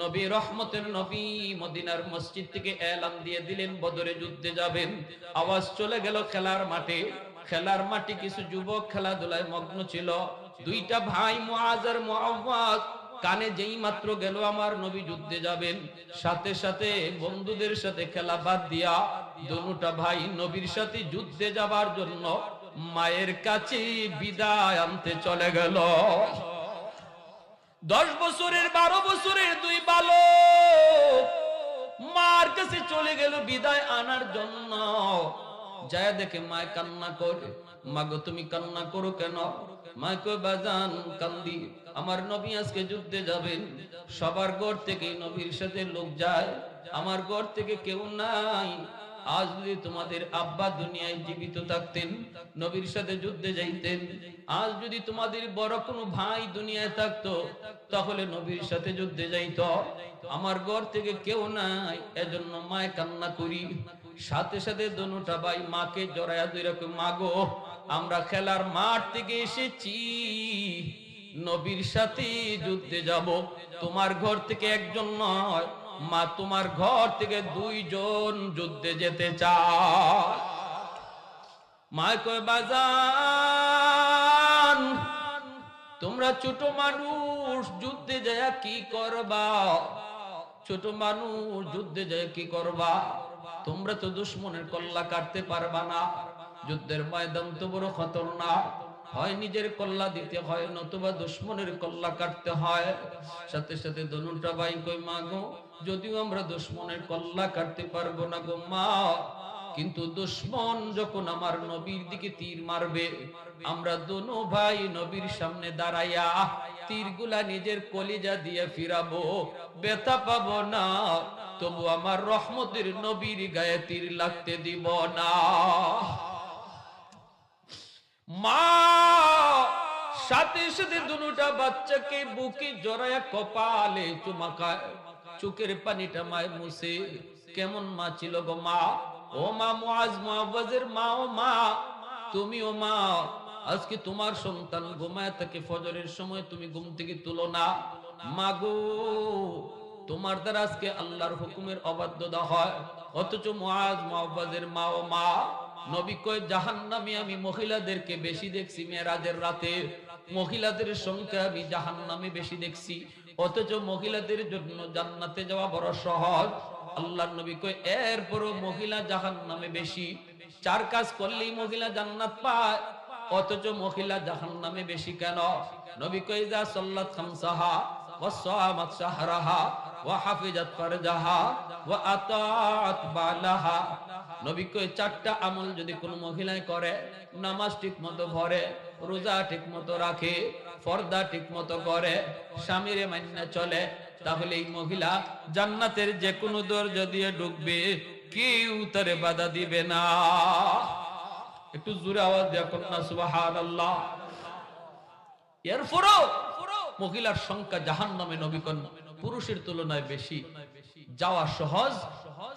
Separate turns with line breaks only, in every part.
নবী রহমতের নবী মদিনার মসজিদ থেকে এলান দিয়ে দিলেন বদরে যুদ্ধে যাবেন। আওয়াজ চলে গেল খেলার মাঠে। খেলার মাঠে কিছু যুবক খেলাধুলায় মগ্ন ছিল। দুইটা ভাই মুআজ আর মুআওয়াজ কানে যেই মাত্র গেল আমার নবী যুদ্ধে যাবেন, সাথে সাথে বন্ধুদের সাথে খেলা বাদ দিয়া দুটা ভাই নবীর সাথে যুদ্ধে যাবার জন্য মায়ের কাছে বিদায় আনতে চলে গেল। 10 বছরের 12 বছরের দুই বালক মার কাছে চলে গেল বিদায় আনার জন্য। যায় দেখে মায় কান্না করে। মা গো তুমি কান্না করো কেন? মা কই বাজান কান্দি, আমার নবী আজকে যুদ্ধে যাবেন। সবার ঘর থেকে নবীর সাথে লোক যায়, আমার ঘর থেকে কেউ নাই। আজ যদি তোমাদের আব্বা দুনিয়ায় জীবিত থাকতেন, নবীর সাথে যুদ্ধে যাইতেন। আজ যদি তোমাদের বড় কোনো ভাই দুনিয়ায় থাকতো, তাহলে নবীর সাথে যুদ্ধে যাইত। আমার ঘর থেকে কেউ নাই, এজন্য মায় কান্না করি। সাথে সাথে দুটা ভাই মাকে জড়ায়া ধরে কই, মা গো আমরা খেলার মাঠ থেকে এসেছি, নবীর সাথে যুদ্ধে যাব। তোমার ঘর থেকে একজন নয় মা, তোমার ঘর থেকে 2 জন যুদ্ধে যেতে চায়। মা কয় বাজান তোমরা ছোট মানুষ যুদ্ধে যায় কি করবা? ছোট মানুষ যুদ্ধে যায় কি করবা? তোমরা তো দুশমনের কল্লা কাটতে পারবা না। যুদ্ধের ময়দান তো বড় খতরনাক, হয় নিজের কল্লা দিতে হয় নতুবা দুশমনের কল্লা কাটতে হয়। সাথে সাথে দুটা ভাই কই, মা গো যদিও আমরা দুশমনের কল্লা কাটতে পারবো না গো মা, কিন্তু দুশমন যখন আমার নবীর দিকে তীর মারবে, আমরা দোনো ভাই নবীর সামনে দাঁড়াইয়া তীরগুলা নিজের কলিজা দিয়ে ফিরাবো, ব্যথা পাবো না, তবু আমার রহমতের নবীর গায়ে তীর লাগতে দিব না। মা সাথে সাথে দুটা বাচ্চাকে বুকে জড়ায়া কপালে চুমা খায়, চোখের পানিটা মায় মুছে। কেমন মা ছিল গো মা! ও মা মুআজ মুআওয়াজের মা, ও মা তুমি, ও মা আজকে তোমার সন্তান ঘুমায় থাকে, ফজরের সময় তুমি ঘুম থেকে তুলো না। মা গো তোমার দ্বারা আজকে আল্লাহর হুকুমের অবাধ্যতা হয়, অথচ মুআজ মুআওয়াজের মা, ও মা নবী কয় জাহান্নামে আমি মহিলাদেরকে বেশি দেখছি মেরাজের রাতে, মহিলাদের সংখ্যা আমি জাহান্নামে বেশি দেখছি, অথচ মহিলাদের জন্য জান্নাতে যাওয়া বড় সহজ। আল্লাহর নবী কয় এরপরও মহিলা জাহান্নামে বেশি। 4 কাজ করলেই মহিলা জান্নাত পায়, অথচ মহিলা জাহান্নামে বেশি কেন? নবী কয় যা সাল্লাত খামসাহা ওয়া সামাত শাহরাহা ওয়া হাফিজাত ফারজাহা ওয়া আতাআত বালাহা। নবী কয় 4টা আমল যদি কোন মহিলায় করে, নামাজ ঠিকমতো পড়ে, রোজা ঠিকমতো রাখে, পর্দা ঠিকমতো করে, স্বামীরে মান্য চলে, তাহলে এই মহিলা জান্নাতের যে কোনো দরজা দিয়ে ঢুকবে, কেউ তারে বাধা দিবে না। একটু জোরে আওয়াজ দিয়ে কন্যা সুবহানাল্লাহ। এরপরও মহিলার সংখ্যা জাহান্নামে নবী কন্যা পুরুষের তুলনায় বেশি। যাওয়া সহজ,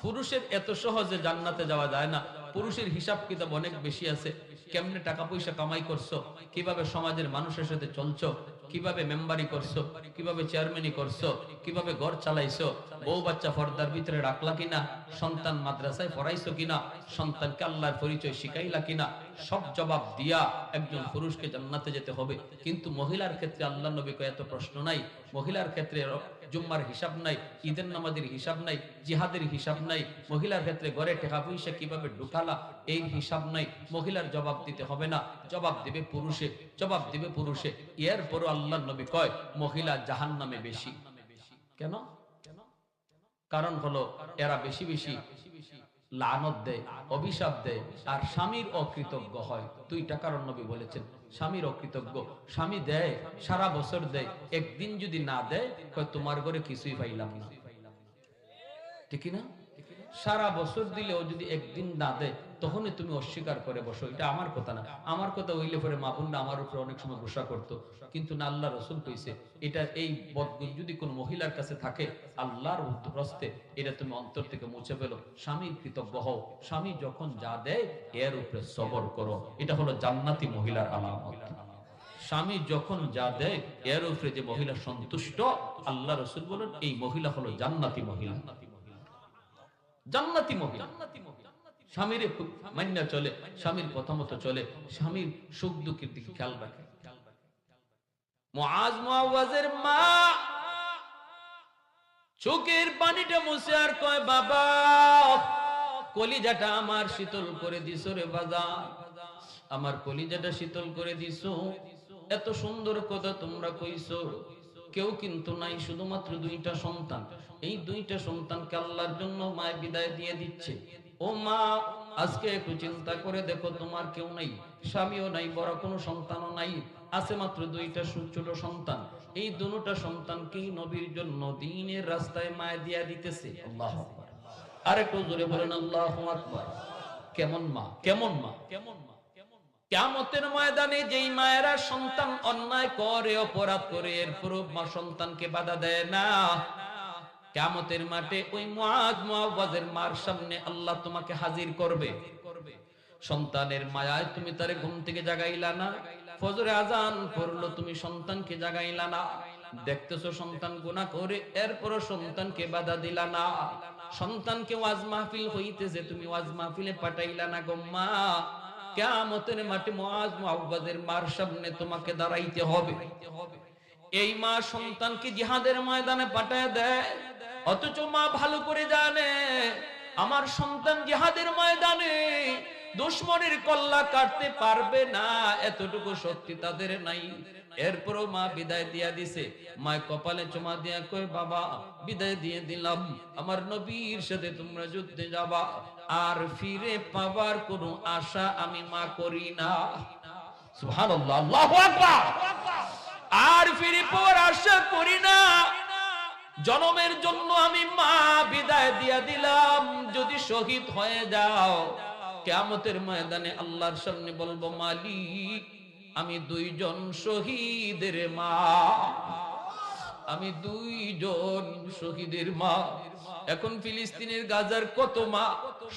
পুরুষের এত সহজে জান্নাতে যাওয়া যায় না। পুরুষের হিসাব কিতাব অনেক বেশি আছে। কেমনে টাকা পয়সা কামাই করছো, কিভাবে সমাজের মানুষের সাথে চলছো, কিভাবে মেম্বারি করছো, কিভাবে চেয়ারম্যানি করছো, কিভাবে ঘর চালাইছো, বউ বাচ্চা পর্দার ভিতরে রাখলা কিনা, সন্তান মাদ্রাসায় পড়াইছো কিনা, সন্তানকে আল্লাহর পরিচয় শিখাইলা কিনা, সব জবাব দিয়া একজন পুরুষকে জান্নাতে যেতে হবে। কিন্তু মহিলার ক্ষেত্রে আল্লাহ নবী কয় এত প্রশ্ন নাই। মহিলার ক্ষেত্রে জুম্মার হিসাব নাই, ঈদের নামাজের হিসাব নাই, জিহাদের হিসাব নাই, মহিলার ক্ষেত্রে ঘরে টাকা পয়সা কিভাবে ঢুকালা এই হিসাব নাই। মহিলার জবাব দিতে হবে না, জবাব দিবে পুরুষে, জবাব দিবে পুরুষে। এরপরও আল্লাহ নবী কয় মহিলা জাহান্নামে বেশি। কেন? কারণ হলো এরা বেশি বেশি লানত দেয়, অভিশাপ দেয়, আর স্বামীর অকৃতজ্ঞ হয়। 2টা কারণ নবী বলেছেন। স্বামীর অকৃতজ্ঞ, স্বামী দেয় সারা বছর দেয়, একদিন যদি না দেয় কয় তোমার ঘরে কিছুই পাইলাম না। ঠিক না? সারা বছর দিলেও যদি একদিন না দেয় তখনই তুমি অস্বীকার করে বসো। এটা আমার কথা না, আমার কথা হইলে পরে মা বোনরা আমার উপরে অনেক সময় গুসা করতো, কিন্তু না আল্লাহ রাসূল কইছে এটা এই বদগুণ যদি কোন মহিলার কাছে থাকে আল্লাহর হস্তে এটা তুমি অন্তর থেকে মুছে ফেলো। স্বামীর কৃতজ্ঞ হও, স্বামী যখন যা দেয় এর উপরে সবর করো। এটা হলো জান্নাতি মহিলার আলামত। স্বামী যখন যা দেয় এর উপরে যে মহিলা সন্তুষ্ট, আল্লাহ রাসূল বলেন এই মহিলা হলো জান্নাতি মহিলা। জান্নাতি মহিলা স্বামীর মান্না চলে, স্বামীর কথা মতো চলে, স্বামীর সুখ দুঃখের দিকে খেয়াল রাখে। মুআজ মুআওয়াজের মা চোখের পানিটা মুছে আর কয়, বাবা কলিজাটা আমার শীতল করে দিছো রে বাজার, আমার কলিজাটা শীতল করে দিছো। এত সুন্দর কথা তোমরা কইছো, কেউ কিন্তু নাই, শুধুমাত্র দুইটা সন্তান। এই দুইটা সন্তানকে আল্লাহর জন্য মায় বিদায় দিয়ে দিচ্ছে। ও মা, আজকে একটু চিন্তা করে দেখো, তোমার কেউ নাই, স্বামীও নাই, বড় কোনো সন্তানও নাই, আছে মাত্র দুইটা ছোট সন্তান। এই দুটো সন্তানকেই নবীর জন্য দ্বীনের রাস্তায় মায় দিয়া দিতেছে। আল্লাহু আকবার। আরেকটু জোরে বলেন আল্লাহু আকবার। কেমন মা, কেমন মা, কেমন মা। কিয়ামতের ময়দানে যেই মায়েরা সন্তান অন্যায় করে, অপরাধ করে, এরপর মা সন্তানকে বাধা দেয় না, কিয়ামতের মাঠে ওই মুআজ মুআওয়াজের মার সামনে আল্লাহ তোমাকে হাজির করবে। সন্তানের মায়ায় তুমি তারে ঘুম থেকে জাগাইলা না, ফজরে আজান পড়লো তুমি সন্তানকে জাগাইলা না, দেখতেছো সন্তান গুনাহ করে, এরপর সন্তানকে বাধা দিলা না, সন্তানকে ওয়াজ মাহফিল হইতেছে তুমি ওয়াজ মাহফিলে পাঠাইলা না গো মা। কিয়ামতের মাঠে মুআজ মুআওয়াজের মার সামনে তোমাকে দাঁড়াইতে হবে। এই মা সন্তানকে জিহাদের ময়দানে পাঠায় দেয়, অথচ মা ভালো করে জানে আমার সন্তান জিহাদের ময়দানে দুশমনের কল্লা কাটতে পারবে না, এতটুকু শক্তি তাদের নাই। এরপরও মা বিদায় দিয়া দিছে। মা কপালে চুমা দিয়া কয়, বাবা বিদায় দিয়ে দিলাম, আমার নবীর সাথে তোমরা যুদ্ধে যাবা, আর ফিরে পাবার কোনো আশা আমি মা করি না। সুবহানাল্লাহ, আল্লাহু আকবার। আর ফিরে পাওয়ার আশা করি না, জনমের জন্য আমি মা বিদায় দিয়া দিলাম, যদি শহীদ হয়ে যাও কিয়ামতের ময়দানে আল্লাহর সামনে বলবো, মালিক আমি দুইজন শহীদের মা, আমি দুইজন শহীদের মা। এখন ফিলিস্তিনের গাজার কত মা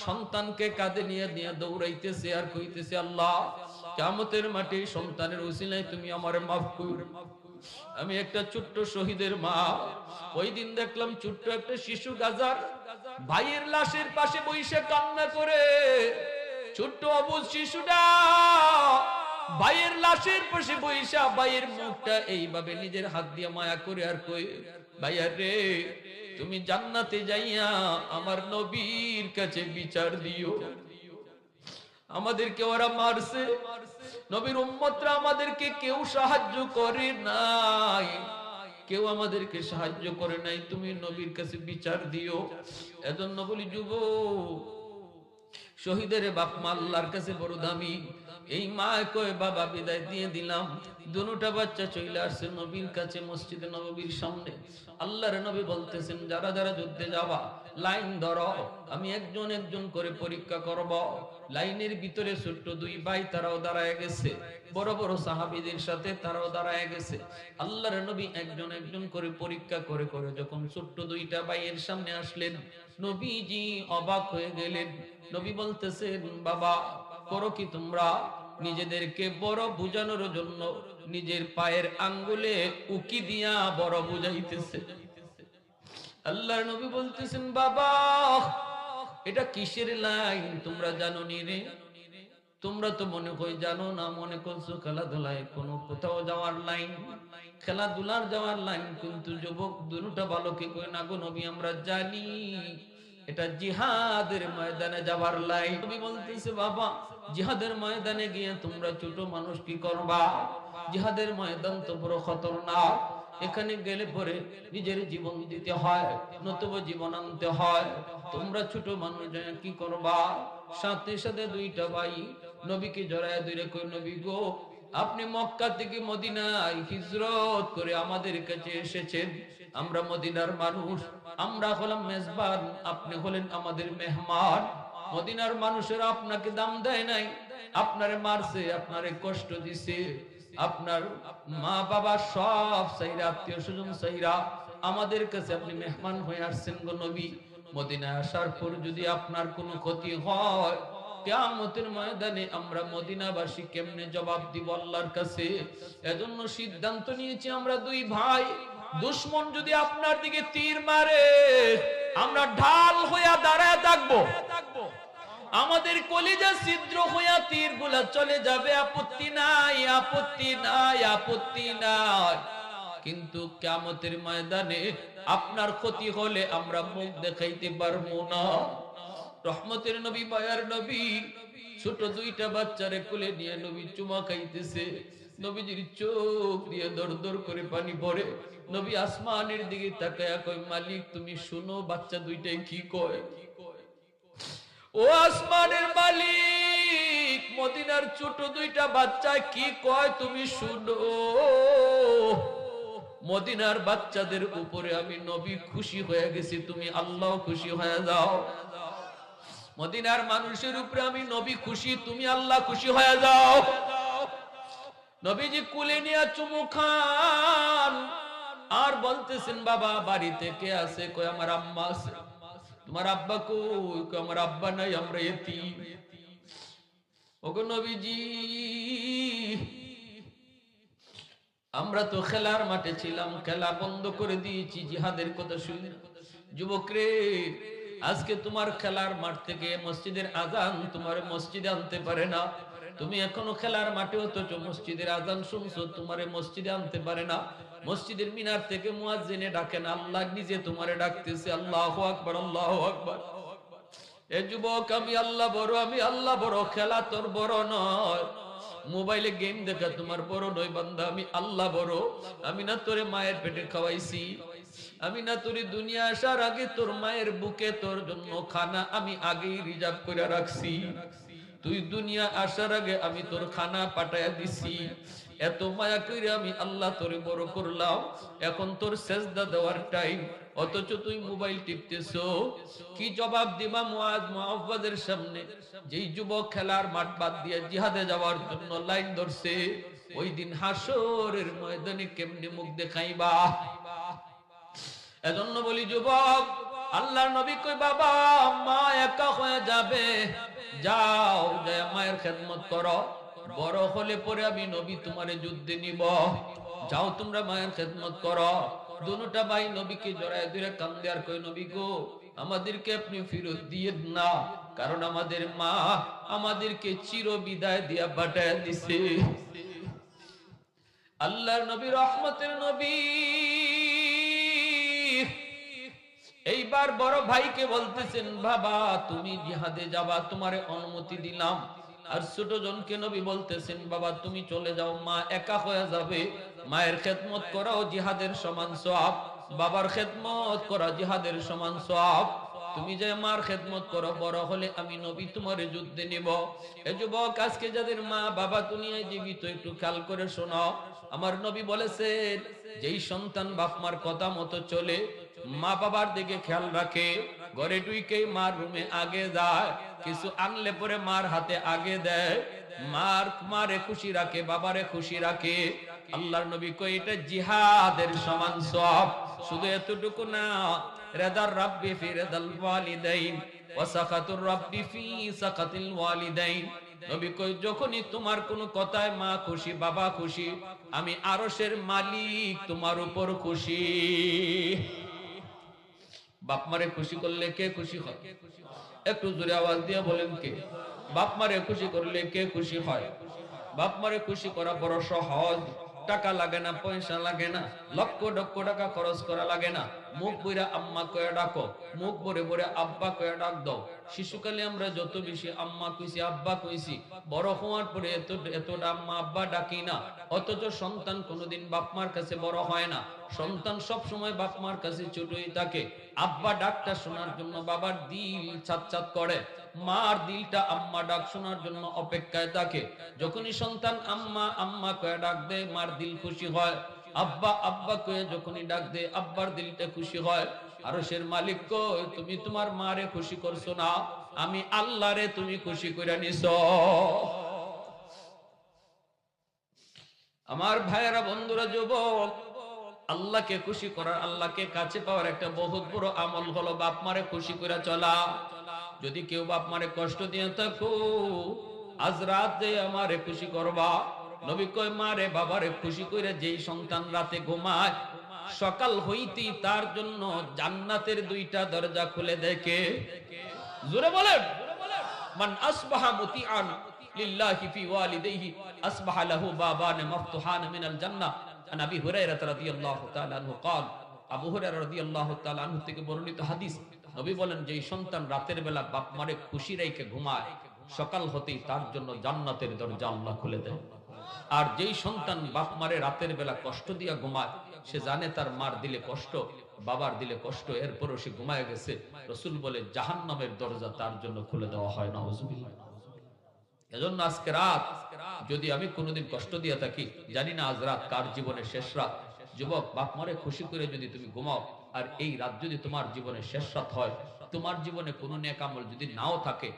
সন্তানকে কাঁধে নিয়ে নিয়ে দৌড়াইতেছে আর কইতেছে, আল্লাহ কিয়ামতের মাঠে সন্তানের উসিলায় তুমি আমারে মাফ করো, আমি একটা ছোট্ট শহীদের মা। ওই দিন দেখলাম ছোট্ট একটা শিশু গাজার ভাইয়ের লাশের পাশে বসে কান্না করে, ছোট্ট অবুঝ শিশুটা ভাইয়ের লাশের পাশে বসে ভাইয়ের মুখটা এইভাবে নিজের হাত দিয়ে মায়া করে আর কই, ভাইয়া রে তুমি জান্নাতে যাইয়া আমার নবীর কাছে বিচার দিও, আমাদেরকে ওরা মারছে, নবীর উম্মতরা আমাদেরকে কেউ সাহায্য করে নাই, কেউ আমাদেরকে সাহায্য করে নাই, তুমি নবীর কাছে বিচার দিও। এজন্য বলি যুবক, শহীদের বাপ মা আল্লাহর কাছে বড় দামি। এই মা কয়, বাবা বিদায় দিয়ে দিলাম। দুটা বাচ্চা চলে আসছে নবীর কাছে, মসজিদে নববীর সামনে। আল্লাহর নবী বলতেছেন, যারা যারা যুদ্ধে যাবা লাইন ধরো, আমি একজন একজন করে পরীক্ষা করব। লাইনের ভিতরে ছোট্ট দুই ভাই তারাও দাঁড়ায় গেছে, বড় বড় সাহাবীদের সাথে তারাও দাঁড়ায় গেছে। আল্লাহর নবী একজন একজন করে পরীক্ষা করে করে যখন ছোট্ট দুইটা ভাইয়ের সামনে আসলেন, নবীজি অবাক হয়ে গেলেন। নবী বলতেছেন, বাবা করো কি তোমরা? নিজেদেরকে বড় বুঝানোর জন্য নিজের পায়ের আঙ্গুলে উকি দিয়া বড় বুঝাইতেছে। আল্লাহর নবী বলতেছেন, বাবা এটা কিসের লাইন তোমরা জানো নি রে? তোমরা তো মনে কই জানো না, মনে করছো খেলাধুলায় কোনো কোথাও যাওয়ার লাইন, খেলাধুলার যাওয়ার লাইন। কিন্তু যুবক দুটা বালকে কই, না গো নবী আমরা জানি এটা জিহাদের ময়দানে যাওয়ার লাইন। নবী বলতেছে, বাবা জিহাদের ময়দানে গিয়ে তোমরা ছোট মানুষ কি করবা? জিহাদের ময়দান তো বড় খতরনাক, এখানে গেলে পরে নিজের জীবন দিতে হয়, নতুবা জীবন আনতে হয়, তোমরা ছোট মানুষ কি করবা? সাথে সাথে দুইটা ভাই নবীকে জড়ায় ধরে কই, নবী গো আপনি মক্কা থেকে মদিনায় হিজরত করে আমাদের কাছে এসেছেন, আমরা মদিনার মানুষ, আমরা হলাম মেজবান, আপনি হলেন আমাদের মেহমান। মদিনার মানুষেরা আপনাকে দাম দেয় নাই, আপনারে মারছে, আপনারে কষ্ট দিছে, আপনার মা বাবা সব সাইরা, আত্মীয় স্বজন সাইরা আমাদের কাছে আপনি মেহমান হয়ে আসছেন গো নবী। মদিনায় আসার পর যদি আপনার কোনো ক্ষতি হয়, কিয়ামতের ময়দানে আমরা মদিনাবাসী কেমনে জবাব দিব আল্লাহর কাছে। এজন্য সিদ্ধান্ত নিয়েছি আমরা দুই ভাই, দুশমন যদি আপনার দিকে তীর মারে আমরা ঢাল হইয়া দাঁড়ায় থাকবো, আমাদের কলিজা ছিদ্র হইয়া তীরগুলা চলে যাবে, আপত্তি নাই, আপত্তি নাই, আপত্তি নাই। কিন্তু কিয়ামতের ময়দানে আপনার ক্ষতি হলে আমরা মুখ দেখাইতে পারবো না। রহমতের নবী, মায়ার নবী, ছোট দুইটা বাচ্চারে কোলে নিয়ে নবী চুমা খাইতেছে, নবীজির চোখ দিয়ে দর দর করে পানি পড়ে। নবী আসমানের দিকে তাকায়া কয়, মালিক তুমি শুনো বাচ্চা দুইটাই কি কয়। ও আসমানের মালিক, মদিনার ছোট দুইটা বাচ্চা কি কয় তুমি শুনো। মদিনার বাচ্চাদের উপরে আমি নবী খুশি হয়ে গেছি, তুমি আল্লাহ খুশি হয়ে যাও। মদিনার মানুষের উপরে আমি নবী খুশি, তুমি আল্লাহ খুশি হয়ে যাও। নবীজি কুলে নিয়ে চুমু খান আর বলতেছেন, বাবা বাড়িতে কে আছে? কই আমার আম্মা আছে। তোমার আব্বা কই? কই আমার আব্বা নাই, আমরা এতিম। ওগো নবীজি, আমরা তো খেলার মাঠে ছিলাম, খেলা বন্ধ করে দিয়েছি জিহাদের কথা শুনে। যুবক রে, আজকে তোমার খেলার মাঠ থেকে মসজিদের আজান তোমার মসজিদে আনতে পারে না। তুমি এখনো খেলার মাঠে, অথচ মসজিদের আজান শুনছো, তোমারে মসজিদে আনতে পারে না। মসজিদের মিনার থেকে মুয়াজ্জিনে ডাকেন, আল্লাহ নিজে তোমারে ডাকতেছে, আল্লাহু আকবার, আল্লাহু আকবার। এ যুবক, আমি আল্লাহ বড়, আমি আল্লাহ বড়, খেলা তোর বড় নয়, মোবাইলে গেম দেখা তোমার বড় নয় বান্দা, আমি আল্লাহ বড়। আমি না তোরে মায়ের পেটে খাওয়াইছি, আমি না তোরে দুনিয়া আসার আগে তোর মায়ের বুকে তোর জন্য খানা আমি আগেই রিজার্ভ করে রাখছি। তুই দুনিয়া আসার আগে আমি তোর খানা পাঠাইয়া দিছি। এত মায়া করে আমি আল্লাহ তোরে বড় করলাম, এখন তোর সেজদা দেওয়ার টাইম, অথচ তুই মোবাইল টিপতেছো। কি জবাব দিবা মুআজ মুআওয়াজের সামনে? যেই যুবক খেলার মাঠ বাদ দিয়ে জিহাদে যাওয়ার জন্য লাইন ধরছে, ওই দিন হাসরের ময়দানে কেমনে মুখ দেখাইবা? এজন্য বলি যুবক, আল্লাহর নবী কই, বাবা মা একা হয়ে যাবে, যাও যায় মায়ের খেদমত করো, বড় হলে পরে আমি নবী তোমারে যুদ্ধে নিব, যাও তোমরা মায়ের খেদমত করো। দুটা ভাই নবীকে জড়ায় ধরে কান্দে আর কই, নবী গো আমাদেরকে আপনি ফেরত দিয়েন না, কারণ আমাদের মা আমাদেরকে চির বিদায় দিয়া পাঠায় দিছে। আল্লাহর নবী, রহমতের নবী, এইবার বড় ভাইকে বলতেছেন, বাবা তুমি জিহাদে যাবা, তোমারে অনুমতি দিলাম। আর ছোট জনকে নবী বলতেছেন, বাবা তুমি চলে যাও, মা একা হয়ে যাবে, মায়ের খেদমত করাও জিহাদের সমান সওয়াব, বাবার খেদমত করা জিহাদের সমান সওয়াব। তুমি যে মার খেদমত করো, বড় হলে আমি নবী তোমারে যুদ্ধে নিব। এ যুবক, আজকে যাদের মা বাবা দুনিয়ায় জীবিত, একটু খেয়াল করে শোনো। আমার নবী বলেছেন, যেই সন্তান বাপ মার কথা মতো চলে, মা বাবার দিকে খেয়াল রাখে, ঘরে ঢুকেই মার রুমে আগে যায়, কিছু আনলে পরে মার হাতে আগে দেয়, মারে খুশি রাখে, বাবারে খুশি রাখে, আল্লাহর নবী কই এটা জিহাদের সমান সওয়াব। শুধু এতটুকু না, রিদার রাব্বি ফি রিদাল ওয়ালিদাইন ওয়া সাখাতুর রাব্বি ফি সাখাতিল ওয়ালিদাইন। নবী কই যখনই তোমার কোনো কথায় মা খুশি, বাবা খুশি, আমি আরশের মালিক তোমার উপর খুশি। বাপ মারে খুশি করলে কে খুশি হয়? একটু জোরে আওয়াজ দিয়ে বলেন, কে? বাপ মারে খুশি করলে কে খুশি হয়? বাপ মারে খুশি করা বড় সহজ, টাকা লাগে না, পয়সা লাগে না, লক্ষ লক্ষ টাকা খরচ করা লাগে না। মুখ বইরা আম্মা কয়ে ডাকো, মুখ ভরে ভরে আব্বা কয়ে ডাক দাও। শিশুকালে আমরা যত বেশি আম্মা কইছি, আব্বা কইছি, বড় হওয়ার পরে এতটা আম্মা আব্বা ডাকি না। অথচ সন্তান কোনোদিন বাপ মার কাছে বড় হয় না, সন্তান সব সময় বাপ মার কাছে ছোটই থাকে। আব্বা ডাকটা শোনার জন্য বাবার দিল ছাত করে, মার দিলটা আম্মা ডাক শোনার জন্য অপেক্ষায় থাকে। যখনই সন্তান আম্মা আম্মা কয়ে ডাক দেয়, মার দিল খুশি হয়। আব্বা আব্বা কয়ে যখনই ডাক দেয়, আব্বার দিলটা খুশি হয়। আরশের মালিক কই, তুমি তোমার মারে খুশি করছো না, আমি আল্লাহরে তুমি খুশি করে নিছো। আমার ভাইয়েরা, বন্ধুরা, যুবক, আল্লাহকে খুশি করার, আল্লাহকে কাছে পাওয়ার একটা বহুত বড় আমল হলো বাপ মারে খুশি করে চলা। যদি কেউ বাপ মারে কষ্ট দিয়ে থাকো, আজ রাতে আমারে খুশি করবা। নবী কয় মারে বাবারে খুশি করে যেই সন্তান রাতে ঘুমায়, সকাল হইতেই তার জন্য জান্নাতের দুইটা দরজা খুলে দেখে। জোরে বলেন, মান আসবাহা মুতিআন লিল্লাহি ফি ওয়ালিদাইহি আসবাহা লাহু বাবান মাফতুহান মিনাল জান্নাহ। আন আবি হুরায়রা রাদিয়াল্লাহু তাআলা আনহু قال, আবু হুরায়রা রাদিয়াল্লাহু তাআলা আনহু থেকে বর্ণিত হাদিস, নবী বলেন যেই সন্তান রাতের বেলা বাপ মারে খুশি রেখে ঘুমায়, সকাল হতেই তার জন্য জান্নাতের দরজা আল্লাহ খুলে দেয়। আর যেই সন্তান বাপ মারে রাতের বেলা কষ্ট দিয়া ঘুমায়, সে জানে তার মার দিলে কষ্ট, বাবার দিলে কষ্ট, এরপরও সে ঘুমায় গেছে, রাসূল বলে জাহান্নামের দরজা তার জন্য খুলে দেওয়া হয়। নাউজুবিল্লাহ। এজন্য আজকে রাত যদি আমি কোনোদিন কষ্ট দিয়ে থাকি, জানি না আজ রাত কার জীবনের শেষ রাত। যুবক, বাপ মারে খুশি করে যদি তুমি ঘুমাও, আর এই রাত যদি তোমার জীবনের শেষ রাত হয়, তোমার জীবনে কোনো নেক আমল যদি নাও থাকে,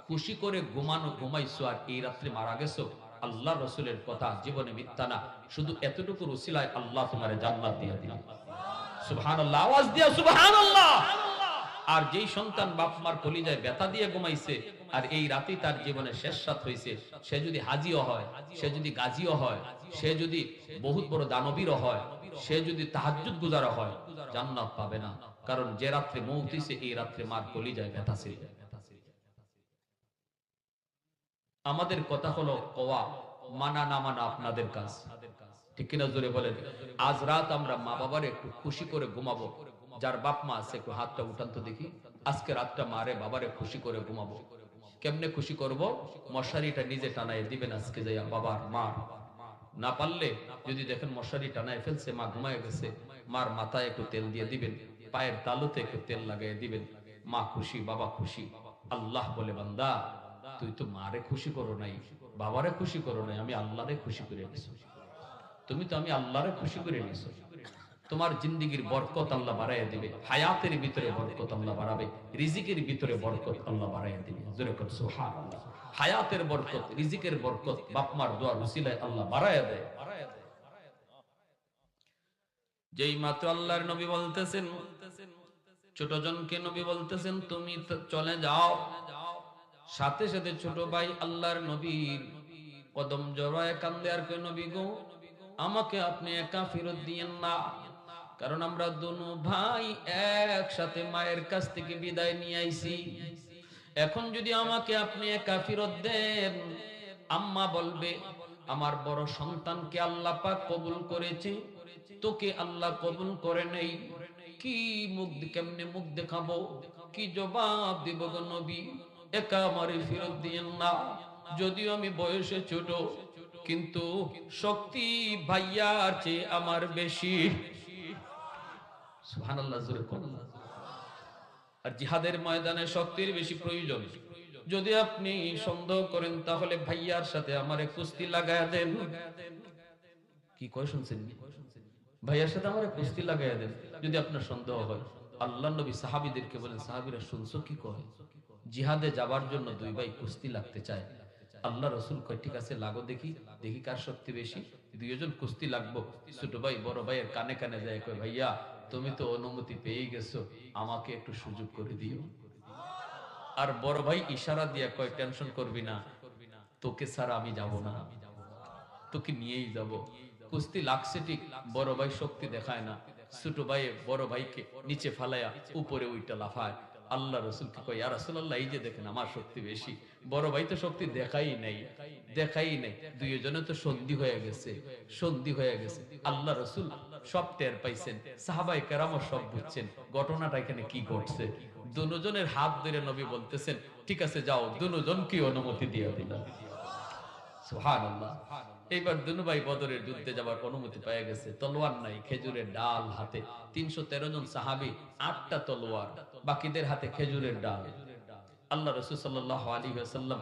খুশি করে ঘুমাইছো আর এই রাত্রে মারা গেছো, আল্লাহ রসুলের কথা জীবনে মিথ্যা না, শুধু এতটুকু উসিলায় আল্লাহ তোমারে জান্নাত দিয়ে দিবেন। সুবহানাল্লাহ, আওয়াজ দিয়া সুবহানাল্লাহ। আর যেই সন্তান বাপ মার কলিজায় ব্যথা দিয়ে ঘুমাইছে, আর এই রাতে তার জীবনের শেষ রাত হইছে, সে যদি হাজিও হয়, সে যদি গাজীও হয়, সে যদি বহুত বড় দানবীরও হয়, সে যদি তাহাজ্জুদ গুজারও হয়, জান্নাত পাবে না। কারণ যে রাত্রে মউত হইছে, এই রাত্রে মার কলিজায় ব্যথা ছিল। আমাদের কথা হলো কোয়া, মানা না মানা আপনাদের কাজ, ঠিক কিনা জোরে বলেন। আজ রাত আমরা মা বাবার একটু খুশি করে ঘুমাবো। যার বাপ মা আছে একটু হাতটা উঠান তো দেখি। আজকে রাতটা মারে বাবারে খুশি করে ঘুমাবো। কেমনে খুশি করব? মশারিটা নিজে টানায় দিবেন আজকে যাইয়া বাবার মার। না পারলে যদি দেখেন মশারি টানায় ফেলছে, মা ঘুমায় গেছে, মার মাথায় একটু তেল দিয়ে দিবেন, পায়ের তালুতে একটু তেল লাগাই দিবেন। মা খুশি, বাবা খুশি। আল্লাহ বলে, বান্দা তুই তো মারে খুশি করো নাই, বাবারে খুশি করো নাই, আমি আল্লাহরে খুশি করে নিছি। তুমি তো আমি আল্লাহরে খুশি করে নিছো। তোমার জিন্দেগীর বরকত আল্লাহ বাড়াইয়া দিবে, হায়াতের ভিতরে বরকত আল্লাহ বাড়াবে, রিজিকের ভিতরে বরকত আল্লাহ বাড়াইয়া দিবে। জোরে করে সুবহানাল্লাহ। হায়াতের বরকত, রিজিকের বরকত বাপ মার দোয়ার উসিলায় আল্লাহ বাড়াইয়া দেয়। যেই মাত্র আল্লাহর নবী বলতেছেন, ছোট জনকে নবী বলতেছেন তুমি চলে যাও, সাথে সাথে ছোট ভাই আল্লাহর নবীর কদম জড়ায় কান্দে আর কই, নবী গো আমাকে আপনি একা ফেরত দিয়েন না, কারণ আমরা দুনো ভাই একসাথে মায়ের কাছ থেকে বিদায় নিয়ে আইছি। এখন যদি আমাকে আপনি একা ফেরত দেন, আম্মা বলবে আমার বড় সন্তানকে আল্লাহ পাক কবুল করেছে, তোকে আল্লাহ কবুল করে নেই। কি মুখ কেমনে মুখ দেখাবো, কি জবাব দিব গো নবী? একা আমারে ফেরত দিয়েন না। যদিও আমি বয়সে ছোট, কিন্তু শক্তি ভাইয়ার চেয়ে আমার বেশি। সুবহানাল্লাহ, জোরে বলুন। আর জিহাদের ময়দানে শক্তির বেশি প্রয়োজন। যদি আপনি সন্দেহ করেন, তাহলে ভাইয়ার সাথে আমারে কুস্তি লাগায়া দেন। কি কয় শুনছেন? ভাইয়ার সাথে আমারে কুস্তি লাগায়া দেন যদি আপনার সন্দেহ হয়। আল্লাহ নবী সাহাবীদেরকে বলেন, সাহাবীরা শুনছো কি কয়? জিহাদে যাবার জন্য দুই ভাই কুস্তি লাগতে চায়। আল্লাহ রসুল কয় ঠিক আছে লাগো, দেখি দেখি কার শক্তি বেশি। দুইজন কুস্তি লাগবো। ছোট ভাই বড় ভাইয়ের কানে কানে যায়, কয় ভাইয়া তুমি তো অনুমতি পেয়ে গেছো, আমাকে একটু সুযোগ করে দিও। আর বড় ভাই ইশারা দিয়া কয় টেনশন করবি না, তোকে ছাড়া আমি যাব না, তোকে নিয়েই যাব। কুস্তি লাগছে ঠিক, বড় ভাই শক্তি দেখায় না, ছোট ভাই বড় ভাইকে নিচে ফালায়া উপরে উইটা লাফায়। আল্লাহ রসুলকে কয়, ইয়া রাসূলুল্লাহ এই যে দেখেন আমার শক্তি বেশি। বড় ভাই তো শক্তি দেখাই নাই। দুইজনে তো সন্ধি হয়ে গেছে, সন্ধি হয়ে গেছে। আল্লাহ রসুল সব টের পাইছেন, সাহাবায়ে কেরামও সব বুঝছেন ঘটনাটা এখানে কি ঘটছে। দুজনের হাত ধরে নবী বলতেছেন ঠিক আছে যাও, দুজনকে অনুমতি দিয়ে দিলাম। সুবহানাল্লাহ। এইবার দুনু ভাই বদরের যুদ্ধে যাবার অনুমতি পেয়ে গেছে। তলোয়ার নাই, খেজুরের ডাল হাতে। 313 জন সাহাবী, 8টা তলোয়ার, বাকিদের হাতে খেজুরের ডাল। আল্লাহ রাসূল সাল্লাল্লাহু আলাইহি ওয়াসাল্লাম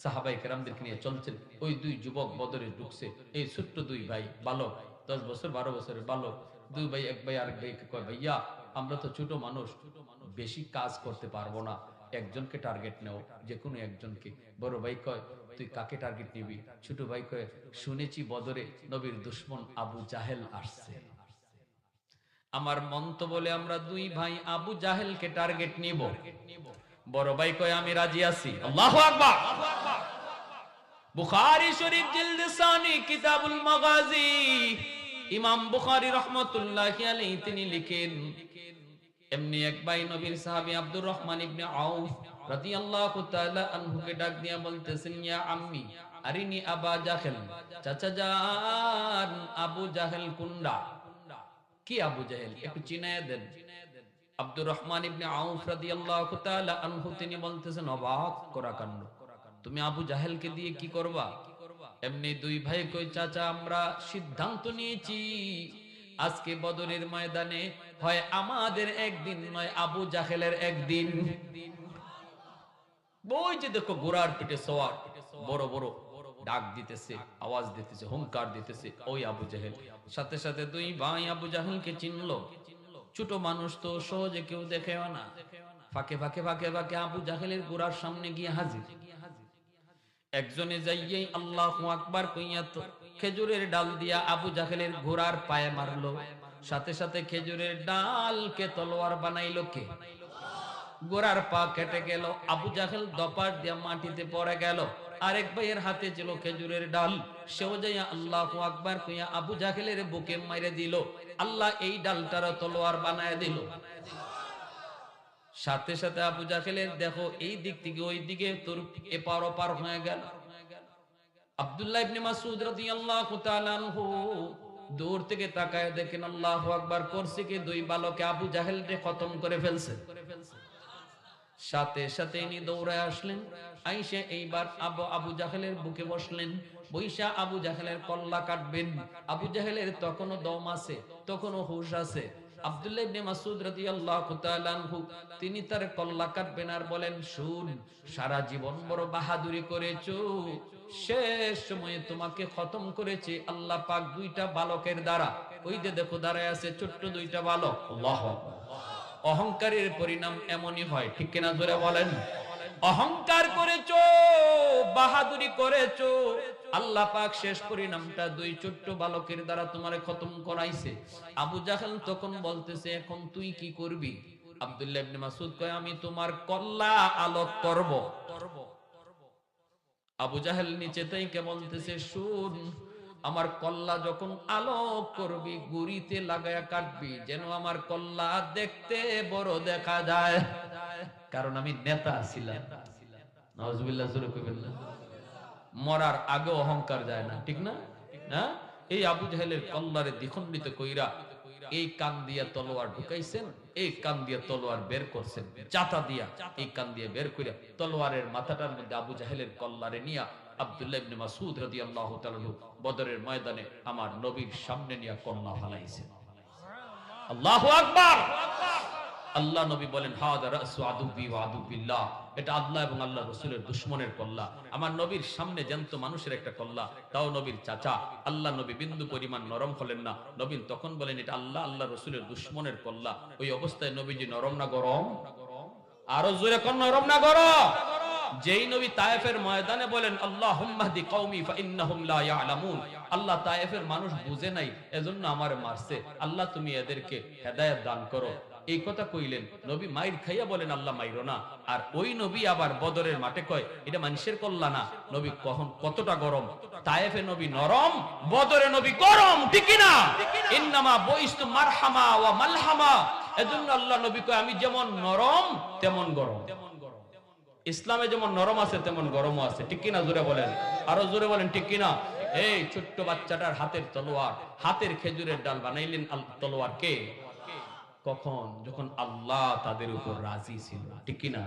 সাহাবায়ে কেরামদেরকে নিয়ে চলছেন। ওই দুই যুবক বদরে ঢুকছে। এই ছোট্ট দুই ভাই বালক, 10 বছর 12 বছরের বালক। দুই ভাই, এক ভাই আরেক ভাইকে কয়, ভাইয়া আমরা তো ছোট মানুষ, বেশি কাজ করতে পারবো না, একজনকে টার্গেট নেও, যে কোনো একজনকে। বড় ভাই কয় তুই কাকে টার্গেট নিবি? ছোট ভাই কয় শুনেছি বদরে নবীর দুশমন আবু জাহেল আসছে, আমার মন তো বলে আমরা দুই ভাই আবু জাহেলকে টার্গেট নিব। বড় ভাই কয় আমি রাজি আছি। আল্লাহু আকবার। বুখারী শরীফ জিলদ সানি কিতাবুল মাগাজি, ইমাম বুখারী রাহমাতুল্লাহি আলাইহি তিনি লিখেন, এমনি এক ভাই নবীর সাহাবী আব্দুর রহমান ইবনে আউফ রাদিয়াল্লাহু তাআলা আনহুকে ডাক দিয়া বলতেছেন, ইয়া আম্মি আরিনি আবা জাহেল, চাচা জান আবু জাহেল কুন্ডা? কি আবু জাহেল, একটু চিনায়া দেন। আব্দুর রহমান ইবনে আউফ রাদিয়াল্লাহু তাআলা আনহু তিনি বলতেছেন, অবাক করা কাণ্ড, তুমি আবু জাহেলকে দিয়ে কি করবা? এমনি দুই ভাই কই, চাচা আমরা সিদ্ধান্ত নিয়েছি আজকে বদরের ময়দানে হয় আমাদের একদিন, নয় আবু জাহেলের একদিন। ওই যে দেখো ঘোড়ার পিঠে সওয়ার, বড় বড় ডাক দিতেছে, আওয়াজ দিতেছে, হুঙ্কার দিতেছে, ওই আবু জাহেল। সাথে সাথে দুই ভাই আবু জাহেলকে চিনলো। ছোট মানুষ তো সহজে কেউ দেখেও না, ফাঁকে ফাঁকে ফাঁকে ফাঁকে আবু জাহেলের ঘোড়ার সামনে গিয়ে হাজির। একজনে যাইয়ে আল্লাহু আকবার কইয়া তো খেজুরের ডাল দিয়া আবু জাহেলের ঘোড়ার পায়ে মারলো। সাথে সাথে খেজুরের ডালকে তলোয়ার বানাইলো কে? ঘোড়ার পা কেটে গেল, আবু জাহেল দপার দিয়া মাটিতে পড়ে গেল। আরেক ভাইয়ের হাতে ছিল খেজুরের ডাল, সেও যাইয়া আল্লাহু আকবার কইয়া আবু জাহেলের বুকে মাইরে দিল। আল্লাহ এই ডালটার তলোয়ার বানায় দিল। সাথে সাথে আবু জাহেলের দেখো এই দিক থেকে ওই দিকে তোর এপার ওপার হয়ে গেল। আব্দুল্লাহ ইবনে মাসউদ রাদিয়াল্লাহু তাআলা আনহু দূর থেকে তাকায় দেখেন আল্লাহু আকবার করছে কি, দুই বালকে আবু জাহেলকে খতম করে ফেলছে। সাথে সাথে ইনি দৌড়ায় আসলেন, আইসা এইবার আবু জাহেলের বুকে বসলেন। বৈশা আবু জাহেলের কল্লা কাটবেন। আবু জাহেলের তখনও দম আছে, তখনও হুঁশ আছে। আব্দুল্লাহ ইবনে মাসউদ রাদিয়াল্লাহু তাআলা আনহু তিনি তার কল্লা কাটবেন আর বলেন, শুন, সারা জীবন বড় বাহাদুরি করেছো, শেষ সময়ে তোমাকে খতম করেছে আল্লাহ পাক দুইটা বালকের দ্বারা। ওই যে দেখো দাঁড়ায় আছে ছোট্ট দুইটা বালক। আল্লাহু আকবার। অহংকারের পরিণাম এমনই হয়, ঠিক কিনা জোরে বলেন? অহংকার করেছো, বাহাদুরি করেছো, আল্লাহ পাক শেষ পরিণামটা দুই ছোট্ট বালকের দ্বারা তোমারে খতম করাইছে। আবু জাহেল তখন বলতেছে, এখন তুই কি করবি? আব্দুল্লাহ ইবনে মাসউদ কয়, আমি তোমার কল্লা আলোক করব। আবু জাহেল নিচে থেকে বলতেছে, শুন, আমার কল্লা যখন আলোক করবি গুড়িতে লাগায়া কাটবি, যেন আমার কল্লা দেখতে বড় দেখা যায়, কারণ আমি নেতা ছিলাম। নাউজুবিল্লাহ, জোরে কইবেন না। মরার আগে অহংকার যায় না, ঠিক না? হ্যাঁ, এই আবু জাহেলের কল্লারে দ্বিখণ্ডিত কইরা এই কান দিয়া তলোয়ার ঢুকাইছেন, এই কান দিয়া তলোয়ার বের করছেন, চাতা দিয়া এই কান দিয়ে বের কইরা তলোয়ারের মাথাটার মধ্যে আবু জাহেলের কল্লারে নিয়া আব্দুল্লাহ ইবনে মাসউদ রাদিয়াল্লাহু তাআলা বদরের ময়দানে আমার নবীর সামনে নিয়া কল্লা ফালাইছেন। আল্লাহু আকবার। আল্লাহ নবী বলেন, হাদা রাসু আদুবি ওয়া আদুবিল্লাহ, এটা আল্লাহ এবং আল্লাহ রাসূলের দুশমনের কল্লা। আমার নবীর সামনে জ্যান্ত মানুষের একটা কল্লা, তাও নবীর চাচা। আল্লাহ নবী বিন্দু পরিমাণ নরম হলেন না। নবী তখন বলেন, এটা আল্লাহ আল্লাহ রাসূলের দুশমনের কল্লা। ওই অবস্থায় নবীজি নরম না গরম? আরো জোরে কোন নরম না গরম? যেই নবী তায়েফের ময়দানে বলেন, আল্লাহুম্মা হদি কওমি ফাইন্নাহুম লা ইয়ালামুন, আল্লাহ তায়েফের মানুষ বুঝে নাই এজন্য আমারে মারছে, আল্লাহ তুমি এদেরকে হেদায়েত দান করো, এই কথা কইলেন। নবী মাইর খাইয়া বলেন, আল্লাহ মাইরো না। আর ওই নবী আবার বদরের মাঠে কয়, এটা মানুষের কল্লা না। নবী কখন কতটা গরম? তায়েফে নবী নরম, বদরে নবী গরম, ঠিক না? ইন্নামা বইস্তু মারহামা ওয়া মালহামা, এজন্য আল্লাহ নবী কয়, আমি যেমন নরম তেমন গরম। ইসলামে যেমন নরম আছে তেমন গরমও আছে, ঠিক কিনা? জোরে বলেন, আরো জোরে বলেন, ঠিক কিনা? এই ছোট্ট বাচ্চাটার হাতের তলোয়ার, হাতের খেজুরের ডাল বানাইলেন তলোয়ার কে? কখন? যখন আল্লাহ তাদের উপর রাজি ছিল, ঠিক কিনা?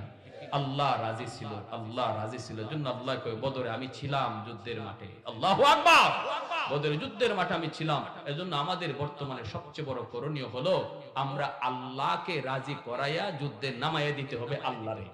আল্লাহ রাজি ছিল, আল্লাহ রাজি ছিল, জন্য আল্লাহ কয়, বদরে আমি ছিলাম যুদ্ধের মাঠে। আল্লাহু আকবার। বদরে যুদ্ধের মাঠে আমি ছিলাম। এজন্য আমাদের বর্তমানে সবচেয়ে বড় করণীয় হলো আমরা আল্লাহকে রাজি করাইয়া যুদ্ধে নামাইয়া দিতে হবে আল্লাহরে।